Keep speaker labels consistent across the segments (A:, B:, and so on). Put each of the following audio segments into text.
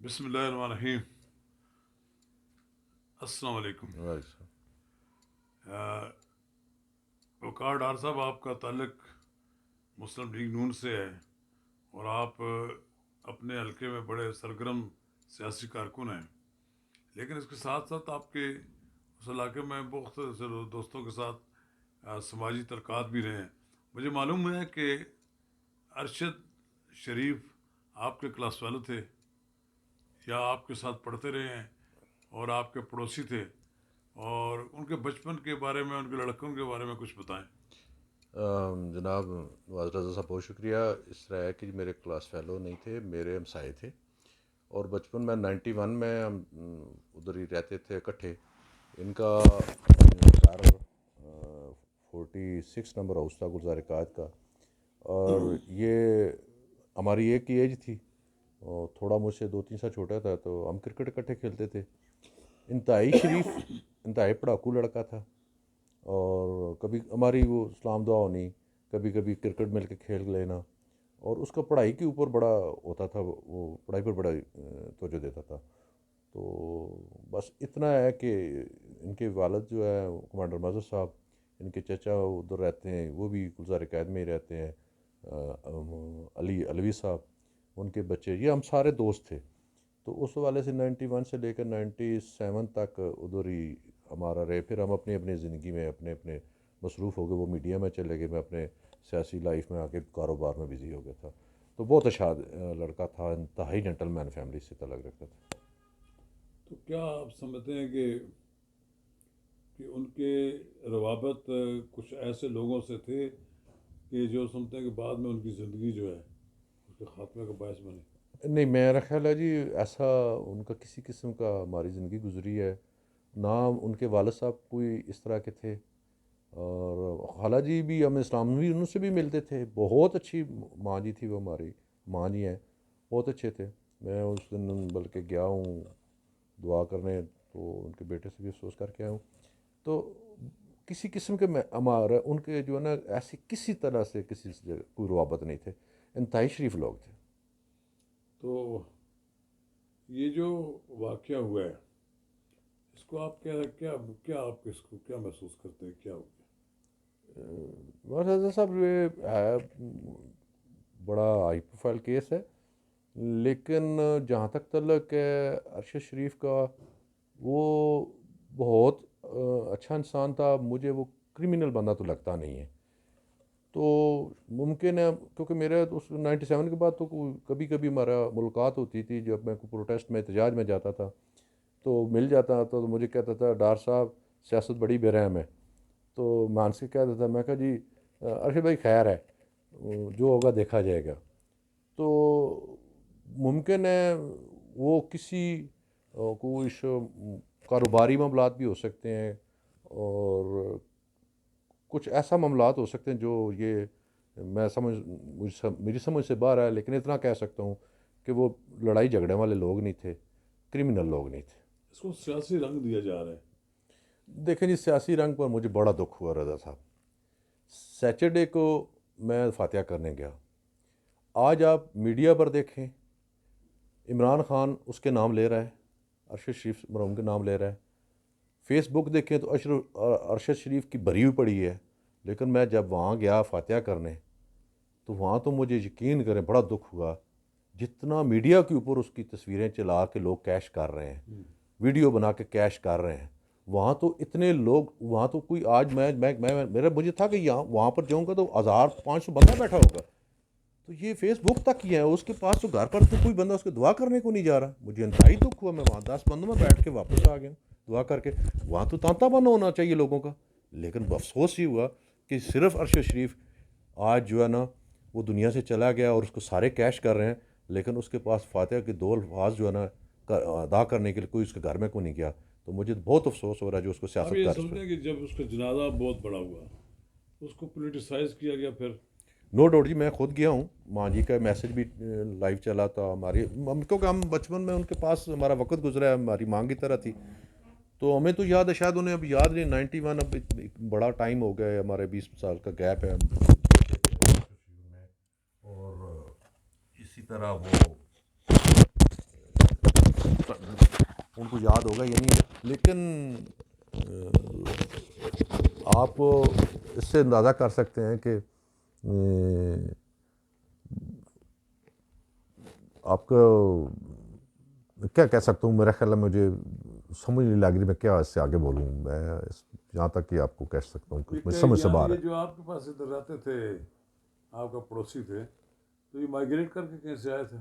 A: بسم اللہ الرحمن الرحیم. السلام علیکم.
B: وعلیکم
A: وقار ڈار صاحب، آپ کا تعلق مسلم لیگ نون سے ہے اور آپ اپنے حلقے میں بڑے سرگرم سیاسی کارکن ہیں، لیکن اس کے ساتھ ساتھ آپ کے اس علاقے میں بہت سے دوستوں کے ساتھ سماجی تعلقات بھی رہے ہیں. مجھے معلوم ہے کہ ارشد شریف آپ کے کلاس فیلو تھے یا آپ کے ساتھ پڑھتے رہے ہیں اور آپ کے پڑوسی تھے، اور ان کے بچپن کے بارے میں، ان کے لڑکوں کے بارے میں کچھ بتائیں.
B: جناب نواز رضا صاحب بہت شکریہ. اس طرح ہے کہ میرے کلاس فیلو نہیں تھے، میرے ہمسائے تھے، اور بچپن میں 91 میں ہم ادھر ہی رہتے تھے اکٹھے. ان کا گھر 46 نمبر ہاؤس تھا گلزار قائد کا، اور یہ ہماری ایک ہی ایج تھی، اور تھوڑا مجھ سے 2-3 سال چھوٹا تھا، تو ہم کرکٹ اکٹھے کھیلتے تھے. انتہائی شریف، انتہائی پڑھاکو لڑکا تھا، اور کبھی ہماری وہ اسلام دعا ہونی، کبھی کبھی کرکٹ مل کے کھیل لینا، اور اس کا پڑھائی کے اوپر بڑا ہوتا تھا، وہ پڑھائی پر بڑا توجہ دیتا تھا. تو بس اتنا ہے کہ ان کے والد جو ہے کمانڈر مظہر صاحب، ان کے چچا ادھر رہتے ہیں، وہ بھی گلزار قائد میں ہی رہتے ہیں، علی علوی صاحب، ان کے بچے، یہ ہم سارے دوست تھے. تو اس حوالے سے 91 سے لے کر 97 تک ادھر ہی ہمارا رہے. پھر ہم اپنی اپنی زندگی میں اپنے اپنے مصروف ہو گئے. وہ میڈیا میں چلے گئے، میں اپنے سیاسی لائف میں آ کے کاروبار میں بزی ہو گیا تھا. تو بہت اچھا لڑکا تھا، انتہائی جنٹل مین فیملی سے تعلق رکھتا تھا.
A: تو کیا آپ سمجھتے ہیں کہ ان کے روابط کچھ ایسے لوگوں سے تھے کہ جو سمجھتے ہیں کہ بعد میں ان کی زندگی جو ہے اس کے خاتمے کا باعث بنے؟
B: نہیں، میرا خیال ہے جی ایسا ان کا کسی قسم کا ہماری زندگی گزری ہے نہ. ان کے والد صاحب کوئی اس طرح کے تھے، اور خالہ جی بھی ہم اسلامی ان سے بھی ملتے تھے. بہت اچھی ماں جی تھی، وہ ہماری ماں جی ہیں، بہت اچھے تھے. میں اس دن بلکہ گیا ہوں دعا کرنے، تو ان کے بیٹے سے بھی افسوس کر کے آیا ہوں. تو کسی قسم کے میں ہمارا ان کے جو ہے نا ایسی کسی طرح سے کسی سے کوئی روابط نہیں تھے. انتہائی شریف لوگ تھے.
A: تو یہ جو واقعہ ہوا ہے، اس کو آپ کیا کیا کیا آپ اس کو کیا محسوس کرتے ہیں، کیا ہو گیا؟
B: مرزا صاحب یہ ہے بڑا ہائی پروفائل کیس ہے، لیکن جہاں تک تعلق ہے ارشد شریف کا، وہ بہت اچھا انسان تھا. مجھے وہ کرمنل بندہ تو لگتا نہیں ہے. تو ممکن ہے کیونکہ میرے اس 97 کے بعد تو کبھی کبھی ہمارا ملاقات ہوتی تھی، جب میں کوئی پروٹیسٹ میں احتجاج میں جاتا تھا تو مل جاتا تھا. تو مجھے کہتا تھا ڈار صاحب سیاست بڑی بے رحم ہے. تو میں ان سے کہتا تھا، میں کہا جی ارشد بھائی خیر ہے، جو ہوگا دیکھا جائے گا. تو ممکن ہے وہ کسی کوئی کاروباری معاملات بھی ہو سکتے ہیں، اور کچھ ایسا معاملات ہو سکتے ہیں جو یہ میں میری سمجھ سے باہر ہے. لیکن اتنا کہہ سکتا ہوں کہ وہ لڑائی جھگڑے والے لوگ نہیں تھے، کرمنل لوگ نہیں تھے.
A: اس کو سیاسی رنگ دیا جا رہا ہے.
B: دیکھیں جی، سیاسی رنگ پر مجھے بڑا دکھ ہوا رضا صاحب. سیچرڈے کو میں فاتحہ کرنے گیا. آج آپ میڈیا پر دیکھیں، عمران خان اس کے نام لے رہا ہے، ارشد شریف مرحوم کے نام لے رہا ہے. فیس بک دیکھیں تو ارشد شریف کی بھری ہوئی پڑی ہے. لیکن میں جب وہاں گیا فاتحہ کرنے، تو وہاں تو مجھے یقین کریں بڑا دکھ ہوا. جتنا میڈیا کے اوپر اس کی تصویریں چلا کے لوگ کیش کر رہے ہیں، ویڈیو بنا کے کیش کر رہے ہیں، وہاں تو اتنے لوگ، وہاں تو کوئی آج میرا مجھے تھا کہ یہاں وہاں پر جاؤں گا تو 1500 بندہ بیٹھا ہوگا. تو یہ فیس بک تک ہی ہے، اس کے پاس تو گھر پر تو کوئی بندہ اس کو دعا کرنے کو نہیں جا رہا. مجھے انتہائی دکھ ہوا. میں وہاں 10 بندوں میں بیٹھ کے واپس آ گیا ہوں دعا کر کے. وہاں تو تانتا بنا ہونا چاہیے لوگوں کا. لیکن افسوس ہی ہوا کہ صرف ارشد شریف آج جو ہے نا وہ دنیا سے چلا گیا، اور اس کو سارے کیش کر رہے ہیں، لیکن اس کے پاس فاتحہ کے 2 الفاظ جو ہے نا ادا کرنے کے لیے کوئی اس کے گھر میں کوئی نہیں گیا. تو مجھے بہت افسوس ہو رہا ہے جو اس کو
A: آپ
B: سیاست
A: یہ
B: کا
A: سمجھتے ہیں کہ جب اس کا جنازہ بہت بڑا ہوا، اس کو پولیٹیسائز کیا گیا؟ پھر
B: نو ڈاؤٹ جی، میں خود گیا ہوں. ماں جی کا میسج بھی لائیو چلا تھا ہماری، کیونکہ ہم بچپن میں ان کے پاس ہمارا وقت گزرا ہے، ہماری ماں کی طرح تھی. تو ہمیں تو یاد ہے، شاید انہیں اب یاد نہیں. 91 اب ایک بڑا ٹائم ہو گیا ہے، ہمارے 20 سال کا گیپ ہے. اور اسی طرح وہ ان کو یاد ہوگا یا نہیں، لیکن آپ اس سے اندازہ کر سکتے ہیں کہ آپ کا کیا کہہ سکتا ہوں، میرا خیال ہے مجھے سمجھ نہیں لگ رہی میں کیا اس سے آگے بولوں، میں یہاں تک کہ آپ کو کہہ سکتا ہوں کہ میں سمجھ سے باہر ہے۔
A: جو آپ کے پاس ادھر رہتے تھے، آپ کا پڑوسی تھے، تو یہ مائگریٹ کر کے کہیں سے آئے تھے؟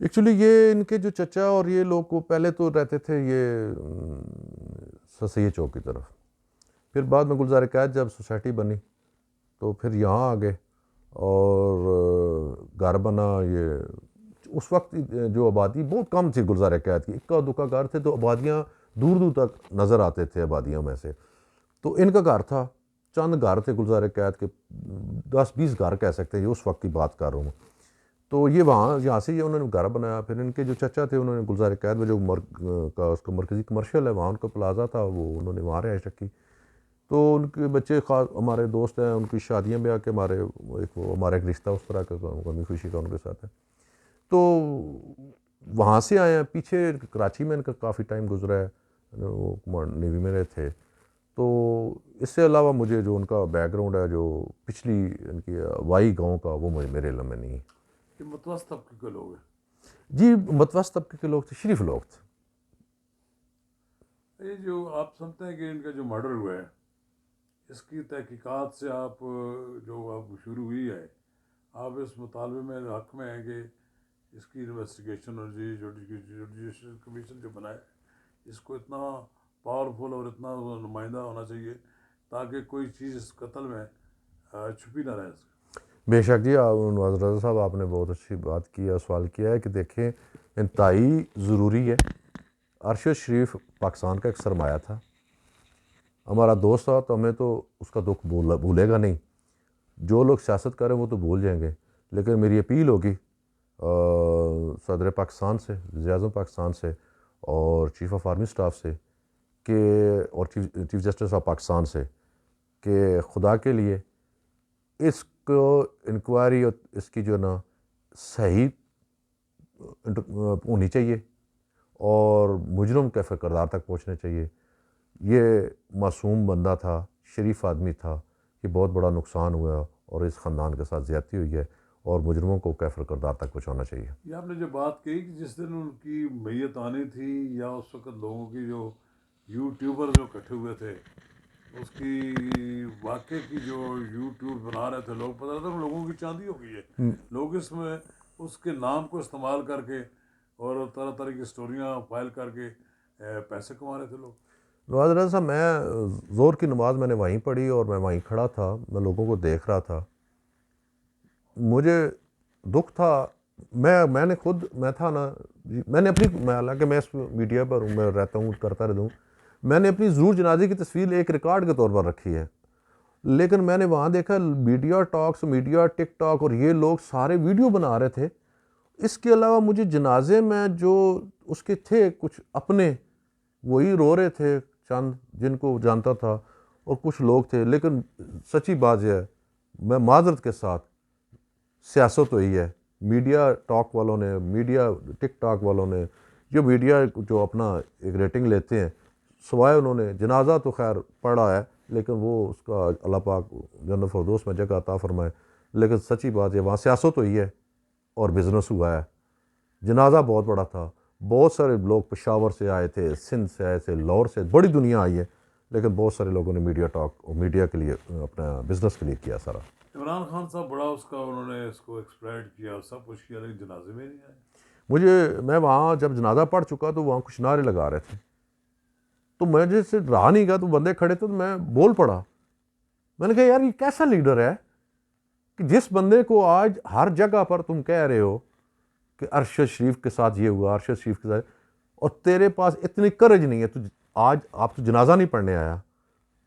B: ایکچولی یہ ان کے جو چچا اور یہ لوگ کو پہلے تو رہتے تھے یہ سید چوک کی طرف، پھر بعد میں گلزار قید جب سوسائٹی بنی تو پھر یہاں آ گئے، اور گھر بنا یہ اس وقت جو آبادی بہت کم تھی گلزار قید کی، اکا دکا گھر تھے، تو آبادیاں دور دور تک نظر آتے تھے آبادیوں میں سے، تو ان کا گھر تھا، چند گھر تھے گلزار قید کے، 10-20 گھر کہہ سکتے ہیں، یہ اس وقت کی بات کر رہا ہوں۔ تو یہ وہاں یہاں سے یہ انہوں نے گھر بنایا، پھر ان کے جو چچا تھے انہوں نے گلزار قید میں جو اس کا مرکزی کمرشل ہے وہاں ان کا پلازا تھا، وہ انہوں نے وہاں رہائش رکھی، تو ان کے بچے خاص ہمارے دوست ہیں، ان کی شادیاں بھی آ کے ہمارا ایک رشتہ اس طرح کا غمی خوشی کا ان کے ساتھ ہے، تو وہاں سے آئے ہیں۔ پیچھے کراچی میں ان کا کافی ٹائم گزرا ہے، وہ نیوی میں رہے تھے، تو اس سے علاوہ مجھے جو ان کا بیک گراؤنڈ ہے جو پچھلی ان کی وائی گاؤں کا، وہ میرے علم میں نہیں ہے۔
A: یہ متوسط طبقے کے لوگ ہیں؟
B: جی متوسط طبقے کے لوگ تھے، شریف لوگ تھے۔
A: یہ جو آپ سمجھتے ہیں کہ ان کا جو مرڈر ہوا ہے، اس کی تحقیقات سے آپ جو اب شروع ہوئی ہے، آپ اس مطالبے میں حق میں ہیں کہ اس کی انویسٹیگیشن اور جوڈیشل کمیشن جو بنائے، اس کو اتنا پاورفل اور اتنا نمائندہ ہونا چاہیے تاکہ کوئی چیز اس قتل میں چھپی نہ رہ سکے۔
B: بے شک جی، نواز رضا صاحب آپ نے بہت اچھی بات کی ہے، سوال کیا ہے کہ دیکھیں انتہائی ضروری ہے، ارشد شریف پاکستان کا ایک سرمایہ تھا، ہمارا دوست تھا، تو ہمیں تو اس کا دکھ بھولے گا نہیں، جو لوگ سیاست کریں وہ تو بھول جائیں گے، لیکن میری اپیل ہوگی صدر پاکستان سے، وزیر اعظم پاکستان سے، اور چیف آف آرمی اسٹاف سے کہ اور چیف جسٹس آف پاکستان سے کہ خدا کے لیے اس کو انکوائری اور اس کی جو نا صحیح ہونی چاہیے، اور مجرم کیفر کردار تک پہنچنے چاہیے۔ یہ معصوم بندہ تھا، شریف آدمی تھا، یہ بہت بڑا نقصان ہوا اور اس خاندان کے ساتھ زیادتی ہوئی ہے، اور مجرموں کو کیفر کردار تک پہنچانا چاہیے۔
A: یہ آپ نے جو بات کہی کہ جس دن ان کی میت آنی تھی، یا اس وقت لوگوں کی جو یوٹیوبر جو اکٹھے ہوئے تھے، اس کی واقعے کی جو یوٹیوب بنا رہے تھے لوگ، پتہ تھا لوگوں کی چاندی ہو گئی ہے، لوگ اس میں اس کے نام کو استعمال کر کے اور طرح طرح کی سٹوریاں فائل کر کے پیسے کما رہے تھے لوگ۔
B: نواز رضا صاحب، میں زور کی نماز میں نے وہیں پڑھی اور میں وہیں کھڑا تھا، میں لوگوں کو دیکھ رہا تھا، مجھے دکھ تھا، میں نے خود میں تھا نا، میں نے اپنی، حالانکہ میں اس میڈیا پر ہوں، میں رہتا ہوں کرتا رہتا ہوں، میں نے اپنی ضرور جنازے کی تصویر ایک ریکارڈ کے طور پر رکھی ہے، لیکن میں نے وہاں دیکھا میڈیا ٹاکس، میڈیا ٹک ٹاک اور یہ لوگ سارے ویڈیو بنا رہے تھے، اس کے علاوہ مجھے جنازے میں جو اس کے تھے کچھ اپنے، وہی رو رہے تھے، چند جن کو جانتا تھا، اور کچھ لوگ تھے، لیکن سچی بات یہ ہے، میں معذرت کے ساتھ، سیاست ہوئی ہے، میڈیا ٹاک والوں نے، میڈیا ٹک ٹاک والوں نے، جو میڈیا جو اپنا ایک ریٹنگ لیتے ہیں، سوائے انہوں نے جنازہ تو خیر پڑھا ہے، لیکن وہ اس کا اللہ پاک جنت فردوس میں جگہ عطا فرمائے، لیکن سچی بات یہ وہاں سیاست ہوئی ہے اور بزنس ہوا ہے۔ جنازہ بہت بڑا تھا، بہت سارے لوگ پشاور سے آئے تھے، سندھ سے آئے تھے، لاہور سے، بڑی دنیا آئی ہے، لیکن بہت سارے لوگوں نے میڈیا ٹاک اور میڈیا کے لیے اپنا بزنس کے لیے کیا سارا۔
A: عمران خان صاحب بڑا اس کا انہوں نے اس کو ایکسپلائٹ کیا، سب کچھ کیا، لیکن جنازے میں نہیں آئے۔
B: میں وہاں جب جنازہ پڑھ چکا تو وہاں کچھ نعرے لگا رہے تھے، تو مجھے سے رہا نہیں گیا، تو بندے کھڑے تھے تو میں بول پڑا، میں نے کہا یار یہ کیسا لیڈر ہے کہ جس بندے کو آج ہر جگہ پر تم کہہ رہے ہو کہ ارشد شریف کے ساتھ یہ ہوا، ارشد شریف کے ساتھ، اور تیرے پاس اتنی کرج نہیں ہے، تو آج آپ تو جنازہ نہیں پڑھنے آیا۔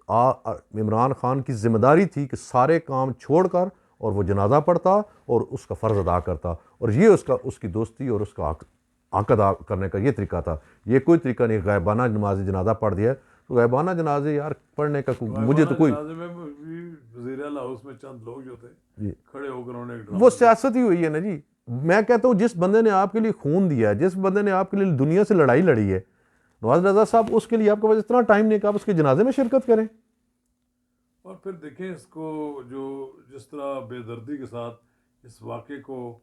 B: عمران خان کی ذمہ داری تھی کہ سارے کام چھوڑ کر اور وہ جنازہ پڑھتا اور اس کا فرض ادا کرتا، اور یہ اس کی دوستی اور اس کا حق ادا کرنے کا یہ طریقہ تھا، یہ کوئی طریقہ نہیں غائبانہ نماز جنازہ پڑھ دیا۔ تو غائبانہ جنازے یار پڑھنے کا مجھے تو کوئی،
A: جنازے میں بھی وزیر اعلیٰ ہاؤس میں چند لوگ جو تھے کھڑے ہو کر انہوں نے ایک ڈرامہ
B: وہ سیاست ہی ہوئی ہے نا جی۔ میں کہتا ہوں جس بندے نے آپ کے لیے خون دیا ہے، جس بندے نے آپ کے لیے دنیا سے لڑائی لڑی ہے، نواز رضا صاحب اس کے لیے آپ کے پاس اتنا ٹائم نہیں کہ آپ اس کے جنازے میں شرکت کریں.
A: اور پھر دیکھیں اس کو جو جس طرح بے دردی کے ساتھ اس واقعے کو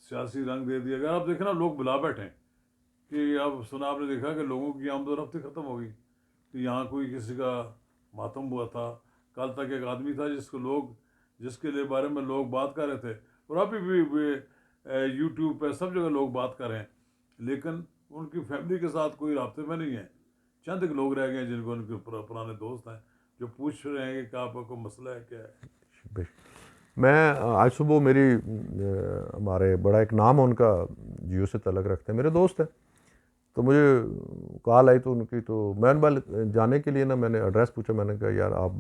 A: سیاسی رنگ دے دیا. اگر آپ دیکھیں نا لوگ بلا بیٹھیں کہ اب سنا آپ نے دیکھا کہ لوگوں کی آمد و رفت ختم ہو گئی کہ یہاں کوئی کسی کا ماتم ہوا تھا. کل تک ایک آدمی تھا جس کے لیے بارے میں لوگ بات کر رہے تھے, اور ابھی بھی یوٹیوب پہ سب جگہ لوگ بات کر رہے ہیں, لیکن ان کی فیملی کے ساتھ کوئی رابطے میں نہیں ہے. چند ایک لوگ رہ گئے ہیں جن کو ان کے پرانے دوست ہیں جو پوچھ رہے ہیں کہ آپ کو مسئلہ ہے کیا ہے.
B: میں آج صبح میری ہمارے بڑا ایک نام ہے ان کا, جیو سے تعلق رکھتے ہیں, میرے دوست ہیں, تو مجھے کال آئی تو ان کی, تو میں جانے کے لیے نا میں نے ایڈریس پوچھا. میں نے کہا یار آپ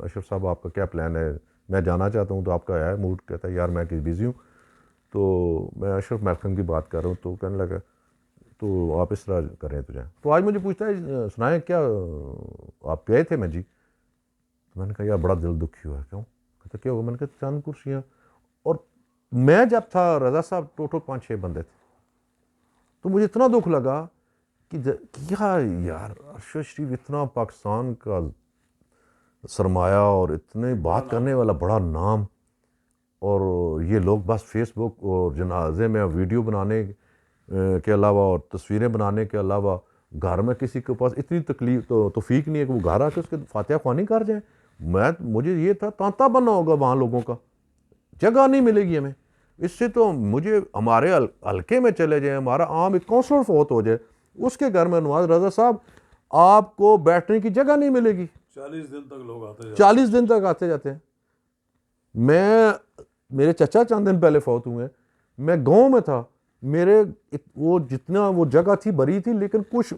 B: اشرف صاحب آپ کا کیا پلان ہے, میں جانا چاہتا ہوں. تو آپ کا ہے موڈ, کہتا ہے یار میں کہ بزی ہوں, تو میں اشرف محکم کی بات کر رہا ہوں. تو کہنے لگا تو آپ اس طرح کریں تو جائیں. تو آج مجھے پوچھتا ہے سنائیں کیا آپ گئے تھے. میں جی, تو میں نے کہا یار بڑا دل دکھی ہوا. کیوں؟ کہتا کیا ہوگا؟ میں نے کہا چند کرسیاں, اور میں جب تھا رضا صاحب ٹوٹل 5-6 بندے تھے. تو مجھے اتنا دکھ لگا کہ کیا یار ارشد شریف اتنا پاکستان کا سرمایہ اور اتنے بات کرنے والا بڑا نام, اور یہ لوگ بس فیس بک اور جنازے میں ویڈیو بنانے کے علاوہ اور تصویریں بنانے کے علاوہ گھر میں کسی کے پاس اتنی تکلیف توفیق نہیں ہے کہ وہ گھر آ کے اس کے فاتحہ خوانی کر جائیں. مجھے یہ تھا تانتا بننا ہوگا وہاں لوگوں کا, جگہ نہیں ملے گی ہمیں. اس سے تو مجھے ہمارے حلقے میں چلے جائیں, ہمارا عام ایک کونسلر فوت ہو جائے, اس کے گھر میں نواز رضا صاحب آپ کو بیٹھنے کی جگہ نہیں ملے گی.
A: 40 دن تک لوگ آتے
B: 40 دن تک آتے جاتے ہیں. میرے چچا چند دن پہلے فوت ہوئے ہیں, میں گاؤں میں تھا, میرے وہ جتنا وہ جگہ تھی بری تھی, لیکن کچھ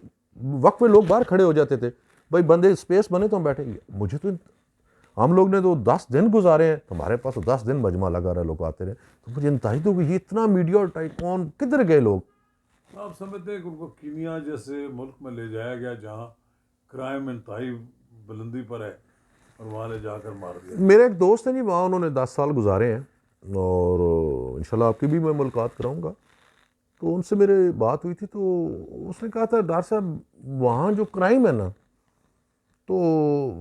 B: وقت پہ لوگ باہر کھڑے ہو جاتے تھے, بھائی بندے اسپیس بنے تو ہم بیٹھیں گے. مجھے تو ہم لوگ نے تو 10 دن گزارے ہیں, ہمارے پاس تو 10 دن مجمع لگا رہا, لوگ آتے رہے. تو مجھے انتہائی تو یہ اتنا میڈیا ٹائکون کدھر گئے لوگ.
A: آپ سمجھتے ہیں کہ ان کو کینیا جیسے ملک میں لے جایا گیا جہاں کرائم انتہائی بلندی پر ہے, اور وہاں لے جا کر مار دیا.
B: میرے ایک دوست ہیں جی, وہاں انہوں نے 10 سال گزارے ہیں, اور انشاءاللہ آپ کی بھی میں ملاقات کراؤں گا. تو ان سے میرے بات ہوئی تھی, تو اس نے کہا تھا ڈاکٹر صاحب وہاں جو کرائم ہے نا, تو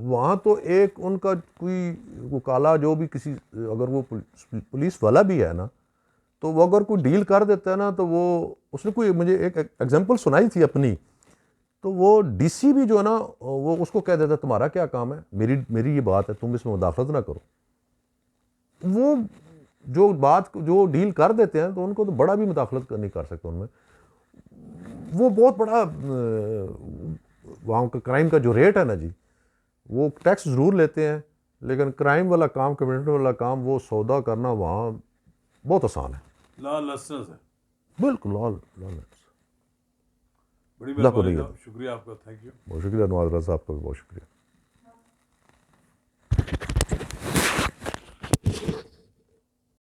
B: وہاں تو ایک ان کا کوئی وہ کالا جو بھی کسی, اگر وہ پولیس والا بھی ہے نا, تو وہ اگر کوئی ڈیل کر دیتا ہے نا, تو وہ اس نے کوئی مجھے ایک ایگزامپل سنائی تھی اپنی, تو وہ ڈی سی بھی جو ہے نا وہ اس کو کہہ دیتا ہے تمہارا کیا کام ہے, میری یہ بات ہے, تم اس میں مداخلت نہ کرو. وہ جو ڈیل کر دیتے ہیں تو ان کو تو بڑا بھی مداخلت نہیں کر سکتے ان میں. وہ بہت بڑا وہاں کا کرائم کا جو ریٹ ہے نا جی, وہ ٹیکس ضرور لیتے ہیں, لیکن کرائم والا کام, کمیونٹی والا کام, وہ سودا کرنا وہاں بہت آسان ہے.
A: لا لسنس ہے
B: بالکل
A: بڑی مہربانی. شکریہ آپ کا, تھینک یو.
B: بہت شکریہ نواز رضا صاحب کا بھی بہت شکریہ.